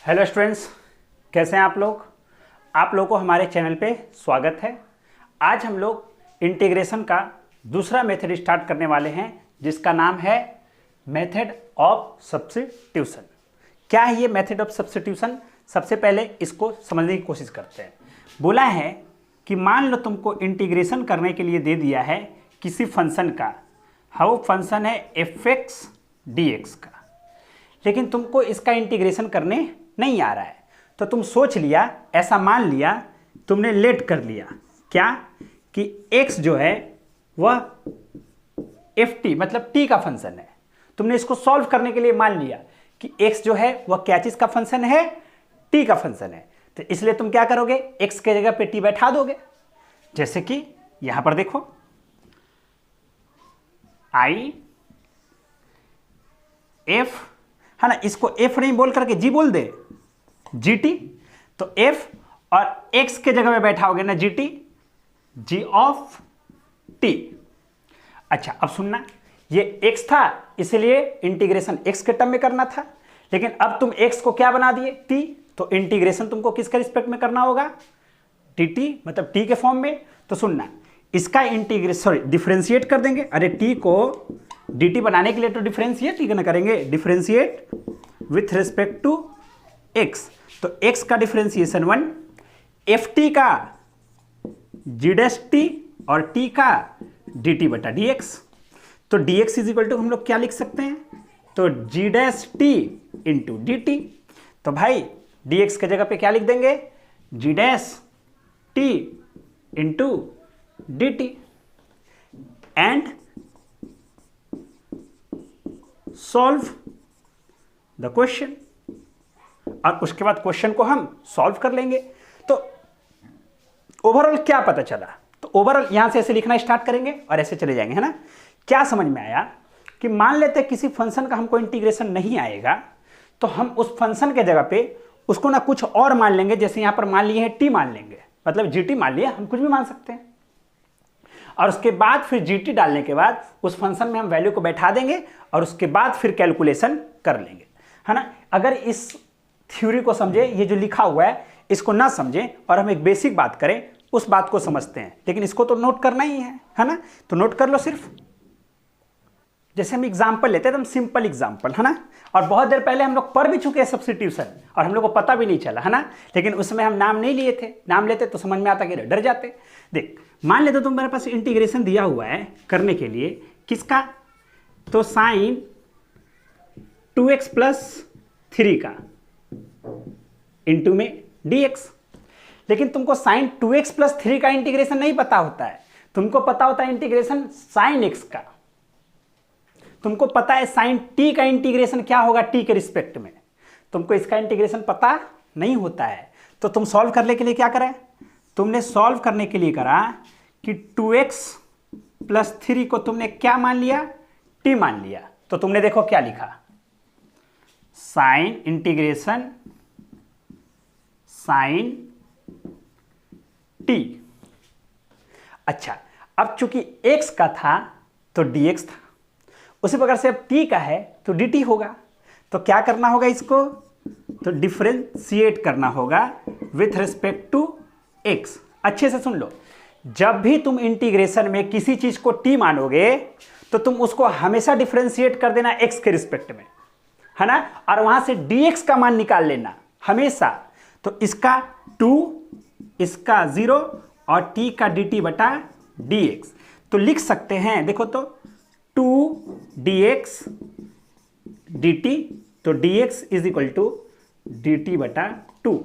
Hello students, कैसे हैं आप लोग। आप लोगों को हमारे चैनल पे स्वागत है। आज हम लोग इंटीग्रेशन का दूसरा मेथड स्टार्ट करने वाले हैं, जिसका नाम है मेथड ऑफ सब्स्टिट्यूशन। क्या है ये मेथड ऑफ सब्स्टिट्यूशन? सबसे पहले इसको समझने की कोशिश करते हैं। बोला है कि मान लो तुमको इंटीग्रेशन करने के लिए दे दिया है किसी फंक्शन का, वो फंक्शन है f(x) dx का, लेकिन तुमको इसका इंटीग्रेशन करने नहीं आ रहा है। तो तुम सोच लिया, ऐसा मान लिया, तुमने लेट कर लिया क्या कि x जो है वह ft मतलब t का फंक्शन है। तुमने इसको सॉल्व करने के लिए मान लिया कि x जो है वह क्या चीज का फंक्शन है, t का फंक्शन है। तो इसलिए तुम क्या करोगे, x के जगह पे t बैठा दोगे। जैसे कि यहां पर देखो, i f है ना, इसको f नहीं बोल करके g बोल दे, gt। तो f और x के जगह में बैठाओगे ना gt, g ऑफ t। अच्छा अब सुनना, ये x था इसलिए इंटीग्रेशन x के टर्म में करना था, लेकिन अब तुम x को क्या बना दिए, t। तो इंटीग्रेशन तुमको किसके रिस्पेक्ट में करना होगा, dt मतलब t के फॉर्म में। तो सुनना, इसका इंटीग्रेशन डिफरेंशिएट कर देंगे। अरे t को dt बनाने के लिए तो डिफरेंशिएट ही ना करेंगे, differentiate with respect to x। तो x का डिफरेंशिएशन 1, ft का g' और t का dt बटा dx। तो dx इज इक्वल टू हम लोग क्या लिख सकते हैं, तो g' इंटू dt। तो भाई dx के जगह पे क्या लिख देंगे, g' into dt and solve the question. और उसके बाद क्वेश्चन को हम सॉल्व कर लेंगे। तो ओवरऑल क्या पता चला, तो ओवरऑल यहां से ऐसे लिखना स्टार्ट करेंगे और ऐसे चले जाएंगे, है ना। क्या समझ में आया कि मान लेते हैं किसी फंक्शन का हमको इंटीग्रेशन नहीं आएगा, तो हम उस फंक्शन के जगह पे उसको ना कुछ और मान लेंगे। जैसे यहां पर मान लिए हैं t मान लेंगे, मतलब gt मान लिया, हम कुछ भी मान सकते हैं। और उसके बाद फिर gt डालने के बाद उस फंक्शन में हम वैल्यू को बैठा देंगे और उसके बाद फिर कैलकुलेशन कर लेंगे, है ना। अगर इस थ्योरी को समझे, ये जो लिखा हुआ है इसको ना समझे और हम एक बेसिक बात करें, उस बात को समझते हैं, लेकिन इसको तो नोट करना ही है ना। तो नोट कर लो सिर्फ। जैसे हम एग्जाम्पल लेते हैं, एकदम सिंपल एग्जाम्पल, है ना। और बहुत देर पहले हम लोग पढ़ भी चुके हैं सब्स्टिट्यूशन, और हम लोग को पता भी नहीं चला, है ना। लेकिन उसमें हम नाम नहीं लिए थे, नाम लेते तो समझ में आता कि डर जाते। देख, मान लेते तो मेरे पास इंटीग्रेशन दिया हुआ है करने के लिए किसका, तो साइन 2x + 3 का इंटू में dx। लेकिन तुमको साइन 2x + 3 का इंटीग्रेशन नहीं पता होता है, तुमको पता होता है इंटीग्रेशन साइन x का। तुमको पता है साइन t का इंटीग्रेशन क्या होगा t के रिस्पेक्ट में, तुमको इसका इंटीग्रेशन पता नहीं होता है। तो तुम सॉल्व करने के लिए क्या करें, तुमने सॉल्व करने के लिए करा कि 2x + 3 को तुमने क्या मान लिया, t मान लिया। तो तुमने देखो क्या लिखा, साइन इंटीग्रेशन साइन t। अच्छा, अब चूंकि x का था तो dx था, उसी प्रकार से अब t का है तो dt होगा। तो क्या करना होगा इसको, तो डिफरेंशिएट करना होगा विथ रिस्पेक्ट टू x। अच्छे से सुन लो, जब भी तुम इंटीग्रेशन में किसी चीज को t मानोगे तो तुम उसको हमेशा डिफरेंशिएट कर देना x के रिस्पेक्ट में, है ना। और वहां से dx का मान निकाल लेना हमेशा। तो इसका 2, इसका 0 और t का dt बटा dx। तो लिख सकते हैं, देखो तो 2 dx dt, तो dx is equal to dt बटा 2।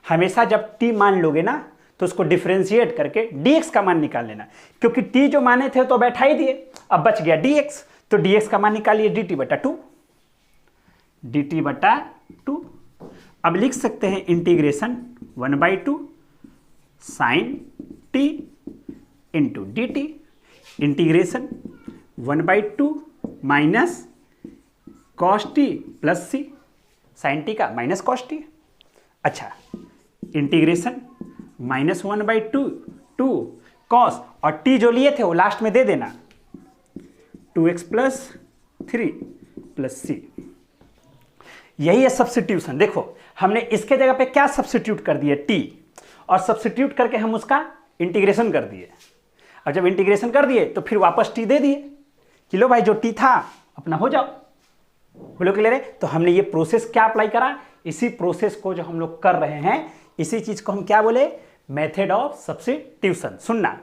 हमेशा जब t मान लोगे ना तो उसको डिफरेंशिएट करके dx का मान निकाल लेना, क्योंकि t जो माने थे तो बैठा ही दिए, अब बच गया dx। तो dx का मान निकालिए dt बटा 2, dt बटा 2। अब लिख सकते हैं integration 1/2 sine t into dt, integration 1/2 minus cos t plus c, sine t का माइनस कॉस t। अच्छा, इंटीग्रेशन -1/2 2 कॉस, और t जो लिए थे वो लास्ट में दे देना, 2x + 3 + c। यही है सब्स्टिट्यूशन। देखो हमने इसके जगह पे क्या सब्स्टिट्यूट कर दिया, टी, और सब्स्टिट्यूट करके हम उसका इंटीग्रेशन कर दिए। और जब इंटीग्रेशन कर दिए तो फिर वापस टी दे दिए कि लो भाई जो टी था अपना हो जाओ। बोलो क्लियर है? तो हमने ये प्रोसेस क्या अप्लाई करा, इसी प्रोसेस को जो हम लोग कर रहे हैं, इसी चीज को हम क्या बोले, मेथड ऑफ सब्स्टिट्यूशन। सुनना,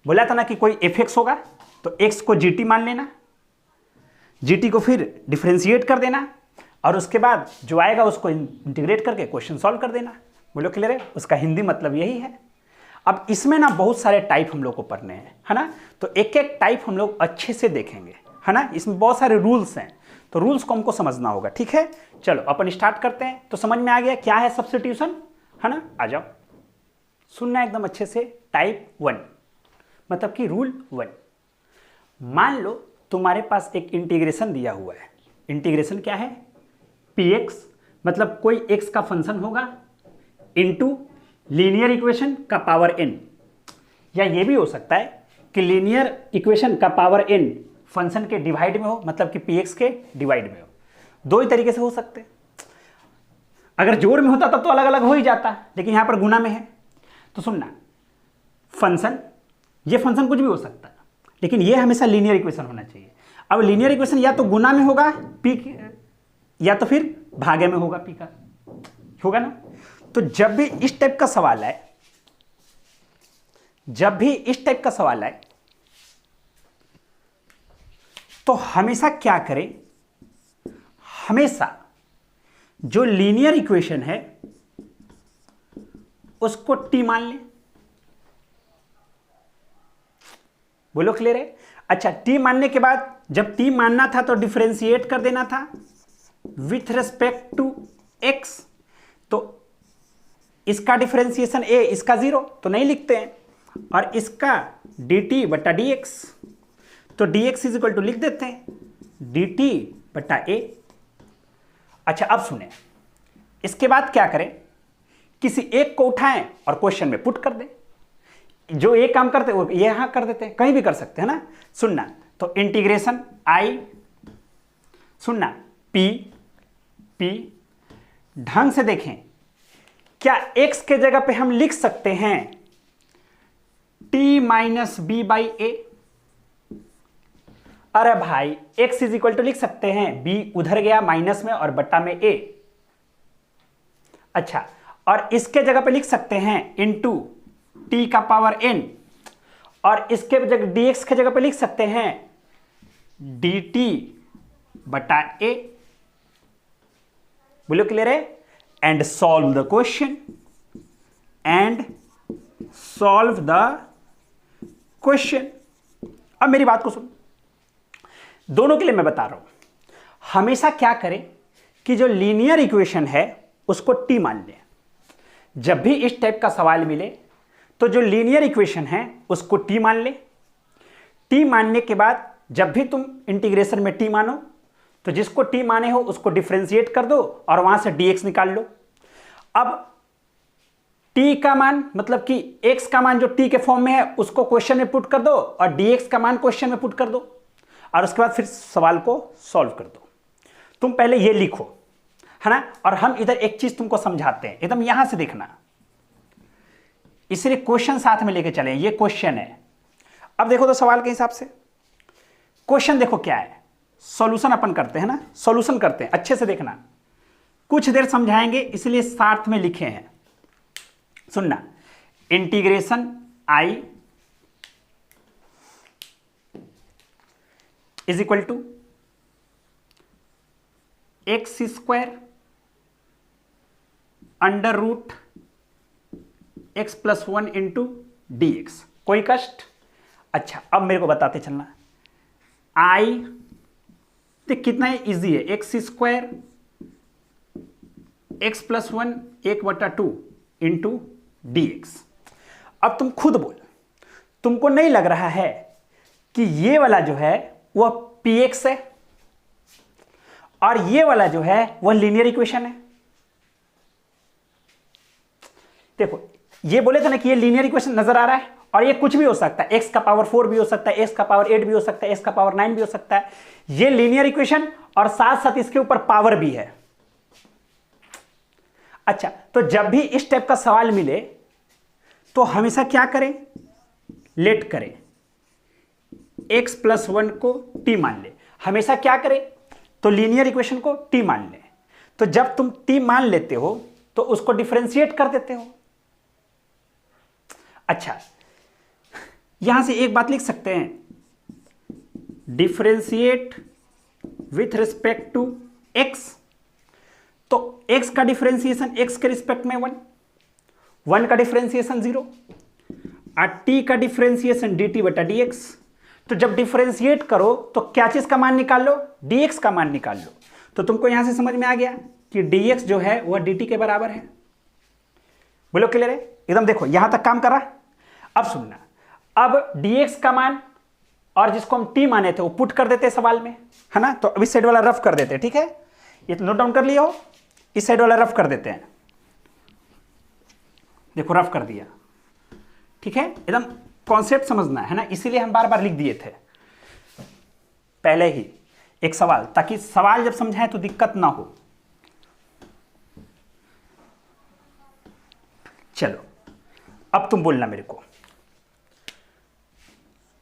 बोला था ना कि कोई एफ होगा तो एक्स को जीटी मान लेना, जीटी को फिर डिफरेंशिएट कर देना, और उसके बाद जो आएगा उसको इंटीग्रेट करके क्वेश्चन सॉल्व कर देना। बोलो क्लियर है? उसका हिंदी मतलब यही है। अब इसमें ना बहुत सारे टाइप हम लोग को पढ़ने हैं, है ना, तो एक एक टाइप हम लोग अच्छे से देखेंगे, है ना। इसमें बहुत सारे रूल्स हैं, तो रूल्स को हमको समझना होगा, ठीक है। चलो अपन स्टार्ट करते हैं। तो समझ में आ गया क्या है सब्स्टिट्यूशन, है ना। आ जाओ, सुनना एकदम अच्छे से। टाइप 1 मतलब कि रूल 1। मान लो तुम्हारे पास एक इंटीग्रेशन दिया हुआ है। इंटीग्रेशन क्या है, px, मतलब कोई x का फंक्शन होगा इनटू लीनियर इक्वेशन का पावर n, या ये भी हो सकता है कि लीनियर इक्वेशन का पावर n फंक्शन के डिवाइड में हो, मतलब कि px के डिवाइड में हो। दो ही तरीके से हो सकते हैं। अगर जोड़ में होता तब तो अलग अलग हो ही जाता, लेकिन यहां पर गुना में है। तो सुनना, फंक्शन, ये फंक्शन कुछ भी हो सकता है, लेकिन ये हमेशा लीनियर इक्वेशन होना चाहिए। अब लीनियर इक्वेशन या तो गुना में होगा p, या तो फिर भागे में होगा p का, होगा ना। तो जब भी इस टाइप का सवाल आए, जब भी इस टाइप का सवाल आए, तो हमेशा क्या करें, हमेशा जो लीनियर इक्वेशन है उसको t मान लें। बोलो क्लियर है? अच्छा, t मानने के बाद जब t मानना था तो डिफरेंशिएट कर देना था विथ रेस्पेक्ट टू x। तो इसका डिफरेंशिएशन a, इसका 0 तो नहीं लिखते हैं, और इसका dt बटा dx, तो dx इज इक्वल टू लिख देते हैं dt बटा a। अच्छा, अब सुने, इसके बाद क्या करें, किसी एक को उठाएं और क्वेश्चन में पुट कर दें। जो एक काम करते वो ये यहां कर देते हैं, कहीं भी कर सकते हैं ना। सुनना, तो इंटीग्रेशन i, सुनना p, ढंग से देखें, क्या x के जगह पे हम लिख सकते हैं t माइनस बी बाई ए? अरे भाई x इज इक्वल टू लिख सकते हैं, b उधर गया माइनस में और बट्टा में a। अच्छा, और इसके जगह पे लिख सकते हैं इनटू t का पावर n, और इसके जगह dx के जगह पे लिख सकते हैं dt बटा a। बोलो क्लियर है? And solve the question, and solve the question. अब मेरी बात को सुन, दोनों के लिए मैं बता रहा हूं, हमेशा क्या करें कि जो लीनियर इक्वेशन है उसको t मान लें। जब भी इस टाइप का सवाल मिले तो जो लीनियर इक्वेशन है उसको t मान ले। t मानने के बाद जब भी तुम इंटीग्रेशन में t मानो तो जिसको t माने हो उसको डिफरेंशिएट कर दो और वहां से dx निकाल लो। अब t का मान, मतलब कि x का मान जो t के फॉर्म में है उसको क्वेश्चन में पुट कर दो, और dx का मान क्वेश्चन में पुट कर दो, और उसके बाद फिर सवाल को सॉल्व कर दो। तुम पहले ये लिखो, है ना, और हम इधर एक चीज तुमको समझाते हैं, एकदम यहां से देखना, इसलिए क्वेश्चन साथ में लेके चले। ये क्वेश्चन है, अब देखो तो सवाल के हिसाब से क्वेश्चन देखो क्या है। सॉल्यूशन अपन करते हैं ना, सॉल्यूशन करते हैं, अच्छे से देखना, कुछ देर समझाएंगे इसलिए साथ में लिखे हैं। सुनना, integration i is equal to x square under root x plus 1 into d x. कोई कष्ट? अच्छा, अब मेरे को बताते चलना, i देख कितना इजी है, x square x plus 1 1/2 into d x. अब तुम खुद बोल, तुमको नहीं लग रहा है कि ये वाला जो है वह px है और ये वाला जो है वह लीनियर इक्वेशन है? देखो, ये बोले थे ना कि ये लीनियर इक्वेशन नजर आ रहा है, और ये कुछ भी हो सकता है, x का पावर 4 भी हो सकता है, x का पावर 8 भी हो सकता है, x का पावर 9 भी हो सकता है। ये लीनियर इक्वेशन और साथ साथ इसके ऊपर पावर भी है। अच्छा, तो जब भी इस टाइप का सवाल मिले तो हमेशा क्या करें, लेट करें, x प्लस 1 को t मान ले। हमेशा क्या करें, तो लीनियर इक्वेशन को t मान ले। तो जब तुम t मान लेते हो तो उसको डिफरेंशिएट कर देते हो। अच्छा, यहां से एक बात लिख सकते हैं, differentiate with respect to x। तो x का डिफरेंशिएशन x के रिस्पेक्ट में 1 का डिफरेंशिएशन 0 और t का डिफरेंशिएशन dt बटा dx। तो जब डिफरेंशिएट करो तो क्या चीज का मान निकाल लो, dx का मान निकाल लो। तो तुमको यहां से समझ में आ गया कि dx जो है वह dt के बराबर है। बोलो क्लियर है एकदम। देखो यहां तक काम कर रहा। अब सुनना, अब dx का मान और जिसको हम t माने थे वो पुट कर देते सवाल में, है ना। तो अब इस साइड वाला रफ कर देते हैं, ठीक है, ये तो नोट डाउन कर लिया हो। इस साइड वाला रफ कर देते हैं, देखो रफ कर दिया, ठीक है। एकदम कॉन्सेप्ट समझना है ना, इसीलिए हम बार बार लिख दिए थे पहले ही एक सवाल, ताकि सवाल जब समझाएं तो दिक्कत ना हो। चलो अब तुम बोलना मेरे को,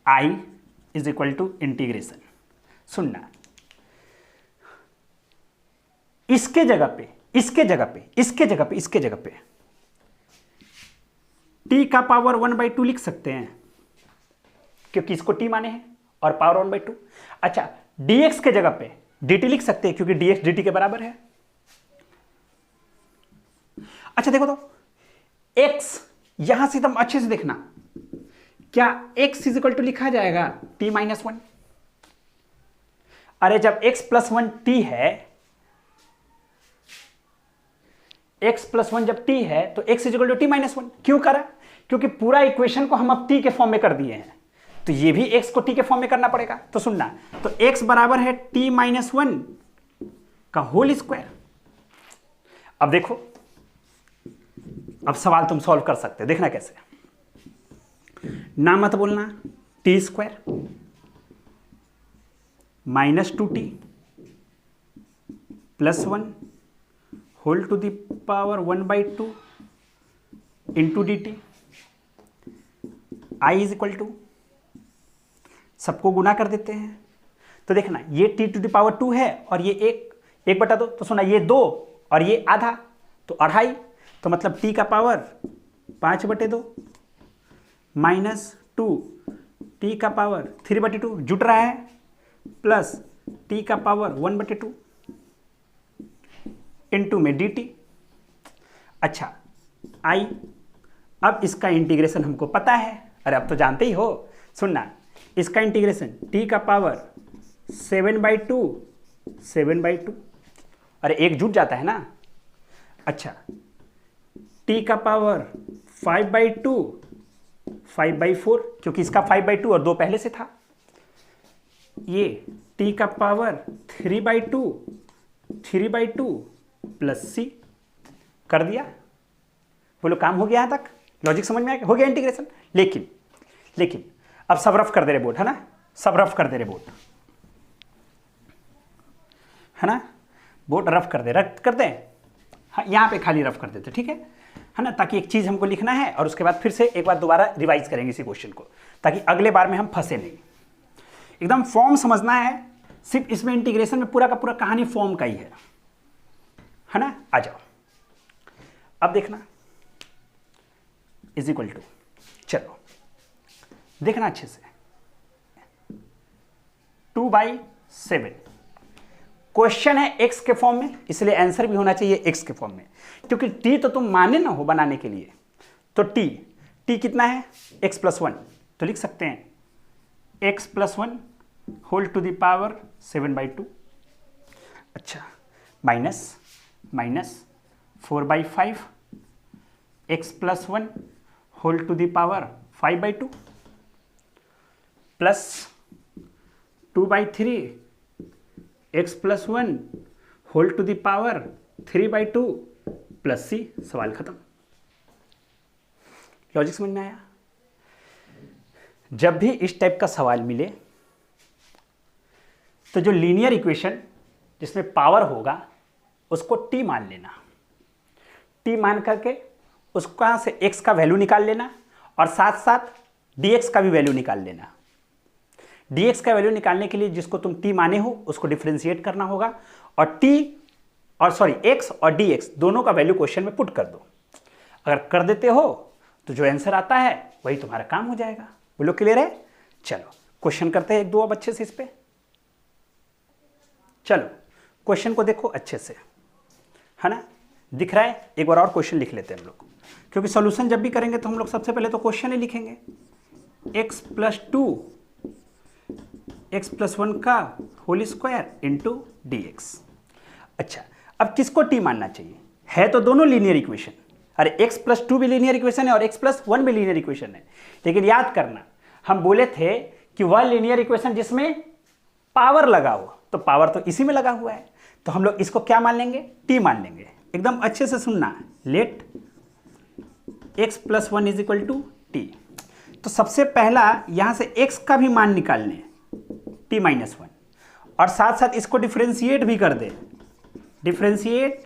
I is equal to integration. सुनना, इसके जगह पे t का पावर 1/2 लिख सकते हैं, क्योंकि इसको t माने हैं, और पावर 1/2। अच्छा, dx के जगह पे dt लिख सकते हैं, क्योंकि dx dt के बराबर है। अच्छा देखो तो x, यहां से एकदम अच्छे से देखना, क्या x इज इक्वल टू लिखा जाएगा t माइनस 1? अरे जब x प्लस 1 t है, x प्लस 1 जब t है तो x is equal to t minus 1 क्यों करा? क्योंकि पूरा इक्वेशन को हम अब t के फॉर्म में कर दिए हैं, तो ये भी x को t के फॉर्म में करना पड़ेगा। तो सुनना, तो x बराबर है t माइनस 1 का होल स्क्वायर। अब देखो, अब सवाल तुम सॉल्व कर सकते हो, देखना कैसे। ना मत बोलना, t square minus 2t plus 1 whole to the power 1/2 into d t. I is equal to, सबको गुना कर देते हैं। तो देखना, ये t टू द पावर 2 है और ये 1/2। तो सुना, ये 2 और ये आधा, तो 2.5। तो मतलब t का पावर 5/2 माइनस 2 t का पावर 3/2 जुट रहा है, प्लस t का पावर 1/2 इंटू में dt। अच्छा आई, अब इसका इंटीग्रेशन हमको पता है, अरे अब तो जानते ही हो। सुनना, इसका इंटीग्रेशन t का पावर 7/2 अरे एक जुट जाता है ना। अच्छा, t का पावर 5/4, क्योंकि इसका 5/2 और 2 पहले से था। ये t का पावर 3/2 प्लस c कर दिया। बोलो काम हो गया, यहां तक लॉजिक समझ में आ गया, हो गया इंटीग्रेशन। लेकिन अब सब रफ कर दे रहे बोर्ड, है ना, सब रफ कर दे रहे बोर्ड, है ना, बोर्ड रफ कर दे। हाँ, यहां पे खाली रफ कर देते, ठीक है ना, ताकि एक चीज हमको लिखना है और उसके बाद फिर से एक बार दोबारा रिवाइज करेंगे इसी क्वेश्चन को, ताकि अगले बार में हम फंसे नहीं। एकदम फॉर्म समझना है, सिर्फ इसमें इंटीग्रेशन में पूरा का पूरा कहानी फॉर्म का ही है ना। आ जाओ, अब देखना इज इक्वल टू, चलो देखना अच्छे से, 2/7। क्वेश्चन है x के फॉर्म में, इसलिए आंसर भी होना चाहिए x के फॉर्म में, क्योंकि t तो तुम माने ना हो बनाने के लिए। तो t कितना है, x प्लस 1, तो लिख सकते हैं x plus 1 whole to the power 7/2। अच्छा, minus 4/5 x plus 1 whole to the power 5/2 plus 2/3 x plus 1 whole to the power 3/2 plus c। सवाल खत्म। लॉजिक समझ में आया? जब भी इस टाइप का सवाल मिले तो जो लीनियर इक्वेशन जिसमें पावर होगा उसको t मान लेना। टी मान करके उसका से x का वैल्यू निकाल लेना और साथ साथ dx का भी वैल्यू निकाल लेना। dx का वैल्यू निकालने के लिए जिसको तुम t माने हो उसको डिफरेंशिएट करना होगा और x और dx दोनों का वैल्यू क्वेश्चन में पुट कर दो। अगर कर देते हो तो जो आंसर आता है वही तुम्हारा काम हो जाएगा। बोलो क्लियर है? चलो क्वेश्चन करते हैं एक दो अब अच्छे से इस पे। चलो क्वेश्चन को देखो अच्छे से, है ना, दिख रहा है? एक बार और क्वेश्चन लिख लेते हैं हम लोग, क्योंकि सॉल्यूशन जब भी करेंगे तो हम लोग सबसे पहले तो क्वेश्चन ही लिखेंगे। x + 2 x + 1 का होल स्क्वायर इंटू dx। अच्छा, अब किसको t मानना चाहिए? है तो दोनों लीनियर इक्वेशन। अरे x + 2 भी लीनियर इक्वेशन है और x + 1 भी लीनियर इक्वेशन है, लेकिन याद करना हम बोले थे कि वह लीनियर इक्वेशन जिसमें पावर लगा हो, तो पावर तो इसी में लगा हुआ है, तो हम लोग इसको क्या मान लेंगे? t मान लेंगे। एकदम अच्छे से सुनना, लेट x + 1 = t। तो सबसे पहला यहां से x का भी मान निकाल लें, t - 1, और साथ साथ इसको डिफरेंशिएट भी कर दे, differentiate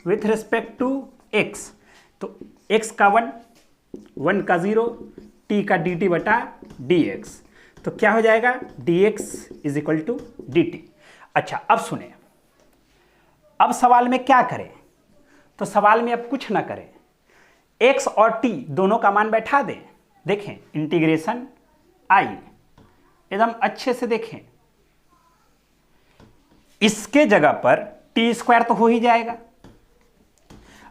with respect to x। तो x का 1, 1 का 0, t का dt बटा dx, तो क्या हो जाएगा? dx = dt। अच्छा, अब सुने, अब सवाल में क्या करें? तो सवाल में अब कुछ ना करें, x और t दोनों का मान बैठा दें। देखें इंटीग्रेशन i, एकदम अच्छे से देखें, इसके जगह पर t² तो हो ही जाएगा।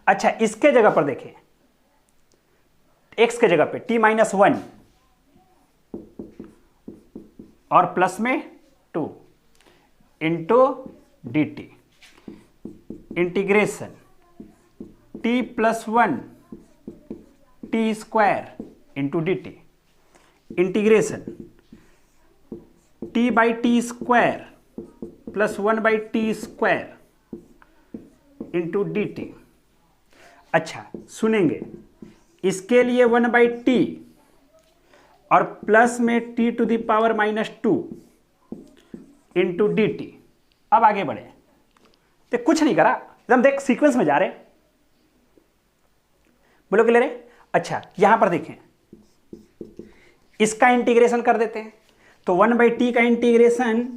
अच्छा, इसके जगह पर देखें, x के जगह पे t - 1 और प्लस में 2 into dt, integration t + 1 t² into dt, integration t/t² + 1/t² into dt। अच्छा सुनेंगे, इसके लिए 1/t और प्लस में t⁻⁻² इंटू dt। अब आगे बढ़े, तो कुछ नहीं करा, एकदम देख सीक्वेंस में जा रहे। बोलो क्लियर है? अच्छा, यहां पर देखें, इसका इंटीग्रेशन कर देते हैं, तो 1/t का इंटीग्रेशन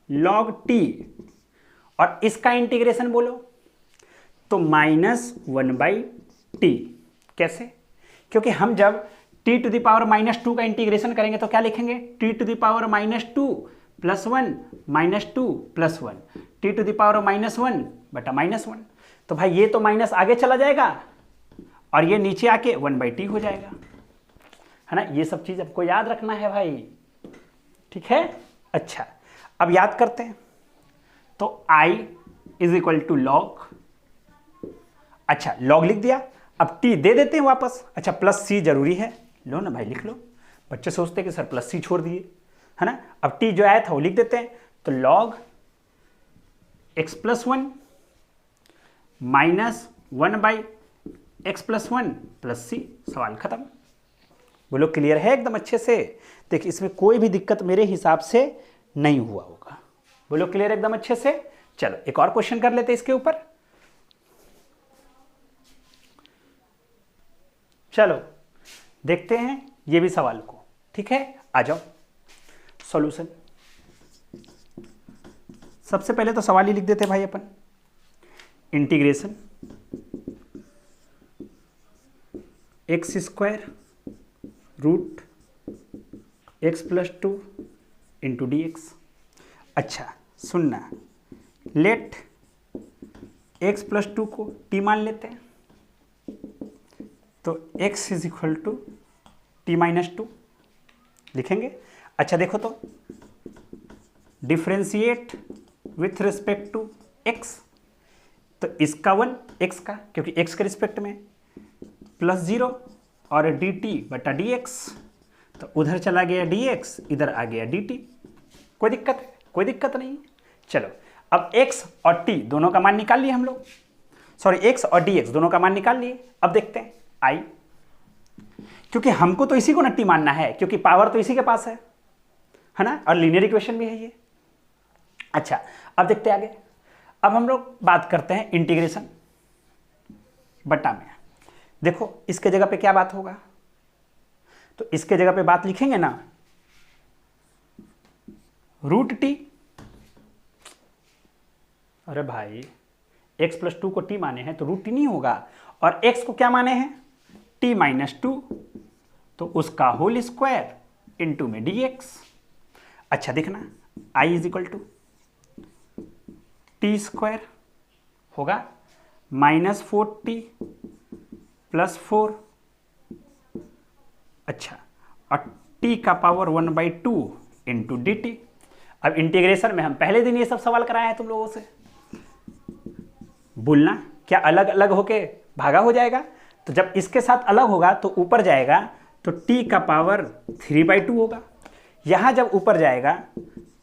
log t, और इसका इंटीग्रेशन बोलो तो -1/t। कैसे? क्योंकि हम जब t⁻⁻² का इंटीग्रेशन करेंगे तो क्या लिखेंगे? t⁻⁻² + 1 -2 + 1 t⁻⁻1 बटा -1। तो भाई ये तो माइनस आगे चला जाएगा और ये नीचे आके 1/t हो जाएगा, है ना। ये सब चीज आपको याद रखना है भाई, ठीक है। अच्छा, अब याद करते हैं, तो i = log। अच्छा, log लिख दिया, अब t दे देते हैं वापस। अच्छा, +c जरूरी है, लो ना भाई लिख लो। बच्चे सोचते हैं कि सर +c छोड़ दिए, है ना। अब t जो आया था वो लिख देते हैं, तो log x + 1 -1/x + 1 + c, सवाल खत्म। बोलो क्लियर है एकदम अच्छे से? देखिए इसमें कोई भी दिक्कत मेरे हिसाब से नहीं हुआ होगा। बोलो क्लियर एकदम अच्छे से? चलो एक और क्वेश्चन कर लेते हैं इसके ऊपर। चलो देखते हैं ये भी सवाल को, ठीक है। आ जाओ सॉल्यूशन। सबसे पहले तो सवाल ही लिख देते भाई अपन, integration x² √x + 2 into dx। अच्छा सुनना, लेट x + 2 को t मान लेते हैं, तो x = t - 2 लिखेंगे। अच्छा देखो तो, differentiate with respect to x, तो इसका 1 x का, क्योंकि x के रिस्पेक्ट में, +0 और dt बटा dx, तो उधर चला गया dx, इधर आ गया dt। कोई दिक्कत है? कोई दिक्कत नहीं। चलो अब x और t दोनों का मान निकाल लिए हम लोग, सॉरी x और dx दोनों का मान निकाल लिए। अब देखते हैं i, क्योंकि हमको तो इसी को न t मानना है, क्योंकि पावर तो इसी के पास है ना, और लीनियर इक्वेशन भी है ये। अच्छा अब देखते हैं आगे। अब हम लोग बात करते हैं इंटीग्रेशन बटा में। देखो इसके जगह पे क्या बात होगा, तो इसके जगह पे बात लिखेंगे ना रूट टी। अरे भाई x+2 को t माने हैं तो रूट टी नहीं होगा, और x को क्या माने हैं t-2, तो उसका होल स्क्वायर इंटू में dx। अच्छा देखना i = t² होगा -4t + 4। अच्छा और t का पावर 1/2 इंटू dt। अब इंटीग्रेशन में हम पहले दिन ये सब सवाल कराए हैं तुम लोगों से, बोलना क्या अलग अलग होके भागा हो जाएगा, तो जब इसके साथ अलग होगा तो ऊपर जाएगा तो t का पावर 3/2 होगा, यहां जब ऊपर जाएगा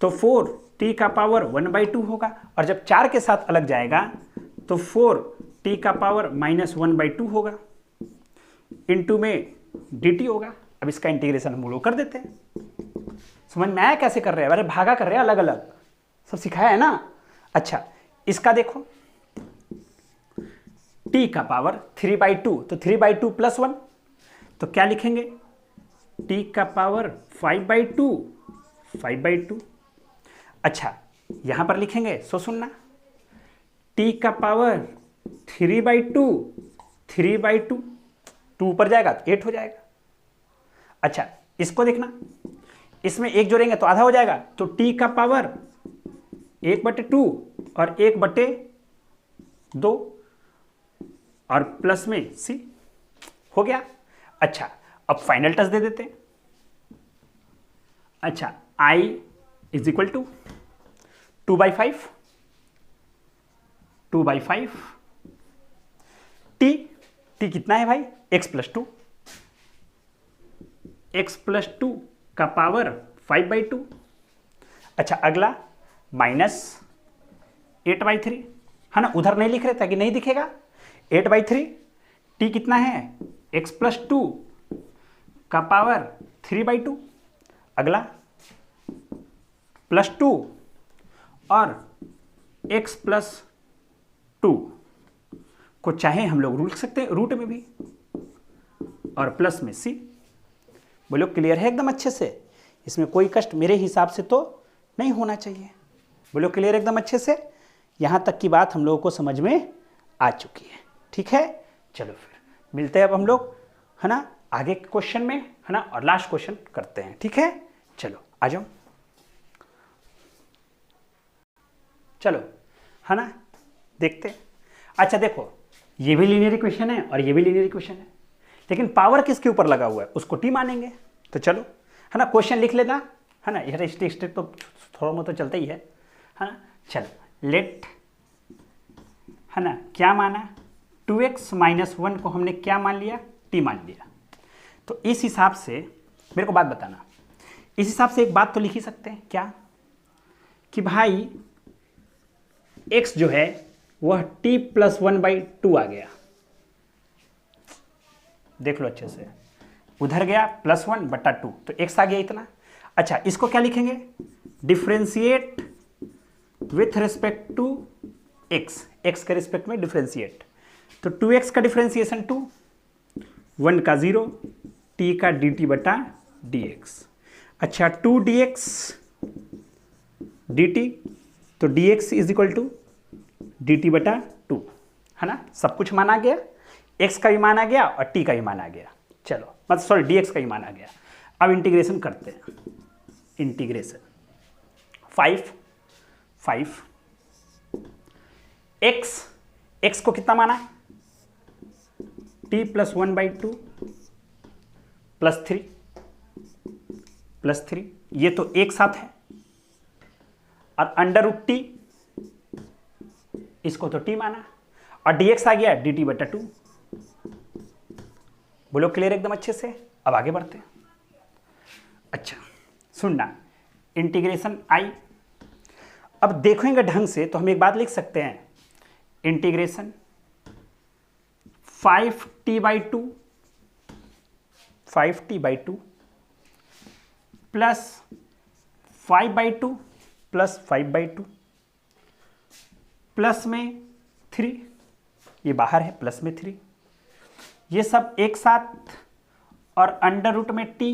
तो 4t का पावर 1/2 होगा, और जब 4 के साथ अलग जाएगा तो 4t का पावर -1/2 होगा, इंटू में dt होगा। अब इसका इंटीग्रेशन हम लोग कर देते हैं। समझ में आया कैसे कर रहे हैं, अरे भागा कर रहे हैं अलग अलग, सब सिखाया है ना। अच्छा इसका देखो t का पावर 3/2, तो 3/2 + 1, तो क्या लिखेंगे t का पावर 5/2। अच्छा यहां पर लिखेंगे, सो सुनना t का पावर 3/2, 2 ऊपर जाएगा तो 8 हो जाएगा। अच्छा इसको देखना, इसमें 1 जोड़ेंगे तो आधा हो जाएगा, तो t का पावर 1/2 और 1/2 और प्लस में c हो गया। अच्छा अब फाइनल टच दे देते हैं। अच्छा i = 2/5 t कितना है भाई x+2 का पावर 5/2। अच्छा अगला -8/3 है ना, उधर नहीं लिख रहे ताकि नहीं दिखेगा। 8/3 t कितना है x+2 का पावर 3/2। अगला +2 और x+2 को चाहे हम लोग लिख सकते हैं रूट में भी, और प्लस में c। बोलो क्लियर है एकदम अच्छे से, इसमें कोई कष्ट मेरे हिसाब से तो नहीं होना चाहिए। बोलो क्लियर एकदम अच्छे से, यहाँ तक की बात हम लोगों को समझ में आ चुकी है। ठीक है चलो फिर मिलते हैं अब हम लोग है ना आगे के क्वेश्चन में है ना, और लास्ट क्वेश्चन करते हैं। ठीक है चलो आ जाओ, चलो है ना देखते हैं। अच्छा देखो ये भी लीनियर इक्वेशन है और ये भी लीनियर इक्वेशन है, लेकिन पावर किसके ऊपर लगा हुआ है उसको टी मानेंगे। तो चलो है ना क्वेश्चन लिख लेना है ना, ये स्टेप तो थोड़ा बहुत तो चलता ही है ना। चलो लेट है ना क्या माना 2x - 1 को हमने क्या मान लिया t मान लिया। तो इस हिसाब से मेरे को बात बताना, इस हिसाब से एक बात तो लिख ही सकते हैं क्या कि भाई x जो है वह t + 1/2 आ गया। देख लो अच्छे से, उधर गया +1/2 तो x आ गया इतना। अच्छा इसको क्या लिखेंगे differentiate with respect to x के रिस्पेक्ट में डिफरेंशिएट, तो 2x का डिफरेंशिएशन 2, 1 का 0, t का dt/dx। अच्छा 2dx dt, तो dx = dt/2 है ना, सब कुछ माना गया, x का भी माना गया और t का भी माना गया। चलो मतलब सॉरी dx का भी माना गया। अब इंटीग्रेशन करते हैं, इंटीग्रेशन 5 x को कितना माना t + 1/2 + 3 ये तो एक साथ है, और √t इसको तो t माना, और dx आ गया dt/2। बोलो क्लियर एकदम अच्छे से। अब आगे बढ़ते हैं। अच्छा सुनना इंटीग्रेशन i, अब देखेंगे ढंग से तो हम एक बात लिख सकते हैं integration 5t/2 plus 5/2 plus 5/2 plus में 3, ये बाहर है प्लस में 3 ये सब एक साथ और अंडर रूट में टी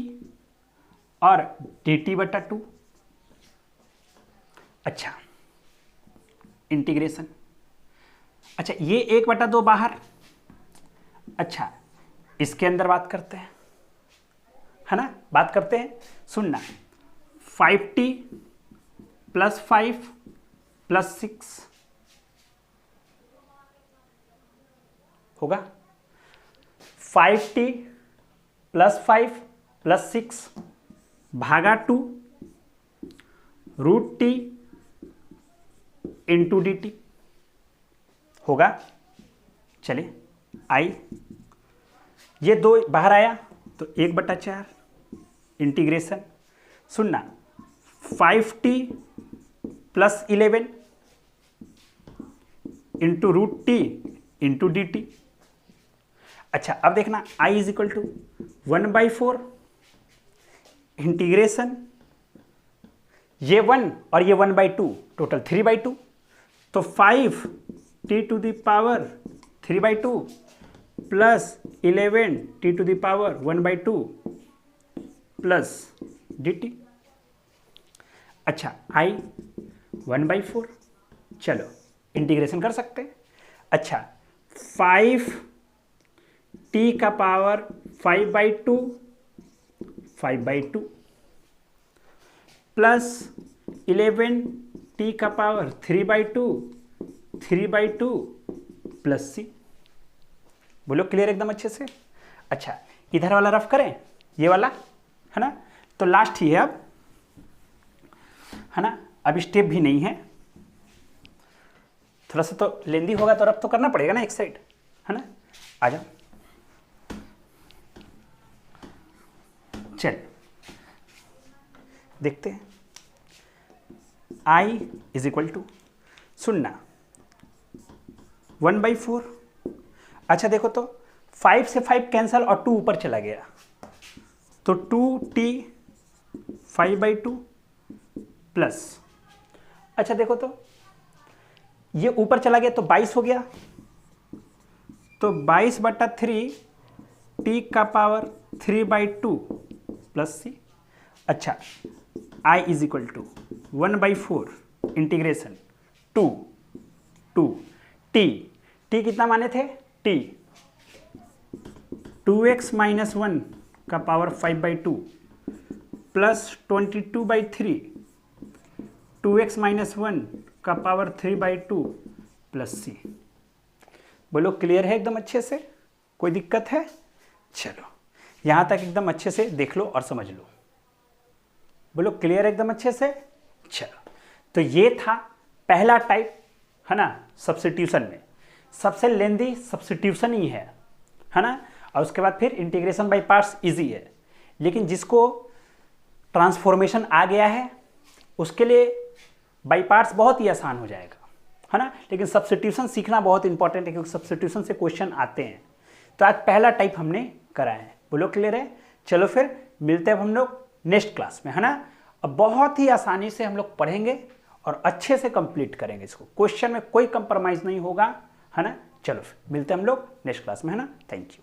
और dt/2। अच्छा, इंटीग्रेशन। अच्छा, ये 1/2 बाहर। अच्छा, इसके अंदर बात करते हैं, है ना, बात करते हैं। सुनना, 5t + 5 + 6 होगा। 5t + 5 + 6 भागा 2 √t × dt होगा। चलिए, आई ये 2 बाहर आया तो 1/4 इंटीग्रेशन। सुनना, 5t + 11 × √t × dt। अच्छा, अब देखना, i = 1/4 इंटीग्रेशन, ये 1 और ये 1/2 टोटल 3/2, तो 5t⁻³ 3/2 + 11t⁻² 1/2 प्लस dt। अच्छा, i 1/4, चलो इंटीग्रेशन कर सकते हैं। अच्छा, 5t⁻² 5/2 5/2 plus 11t⁻³ 3/2 3/2 plus c। बोलो क्लियर एकदम अच्छे से। अच्छा, इधर वाला रफ करें, ये वाला, है ना, तो लास्ट ही है अब, है ना, अब स्टेप भी नहीं है, थोड़ा सा तो लेंदी होगा तो रफ तो करना पड़ेगा ना एक साइड, है ना। आ जाओ, चल देखते हैं। i = सुनना 1/4। अच्छा देखो तो 5 से 5 कैंसल और 2 ऊपर चला गया, तो 2t 5/2 प्लस, अच्छा देखो तो ये ऊपर चला गया तो 22 हो गया, तो 22/3 t⁻³ 3/2 प्लस c। अच्छा, i = 1/4 इंटीग्रेशन 2 t कितना माने थे, t 2x - 1 का पावर 5/2 प्लस 22/3 2x - 1 का पावर 3/2 प्लस c। बोलो क्लियर है एकदम अच्छे से, कोई दिक्कत है? चलो यहाँ तक एकदम अच्छे से देख लो और समझ लो। बोलो क्लियर एकदम अच्छे से। चलो, तो ये था पहला टाइप, है ना, सब्स्टिट्यूशन में सबसे लेंदी सब्स्टिट्यूशन ही है ना। और उसके बाद फिर इंटीग्रेशन बाय पार्ट्स इजी है, लेकिन जिसको ट्रांसफॉर्मेशन आ गया है उसके लिए बाय पार्ट्स बहुत ही आसान हो जाएगा, है ना। लेकिन सब्स्टिट्यूशन सीखना बहुत इंपॉर्टेंट है, क्योंकि सब्स्टिट्यूशन से क्वेश्चन आते हैं। तो आज पहला टाइप हमने करा है। बोलो क्लियर है। चलो फिर मिलते हैं हम लोग नेक्स्ट क्लास में, है ना। अब बहुत ही आसानी से हम लोग पढ़ेंगे और अच्छे से कंप्लीट करेंगे इसको, क्वेश्चन में कोई कंप्रोमाइज़ नहीं होगा, है ना। चलो फिर मिलते हैं हम लोग नेक्स्ट क्लास में, है ना। Thank you.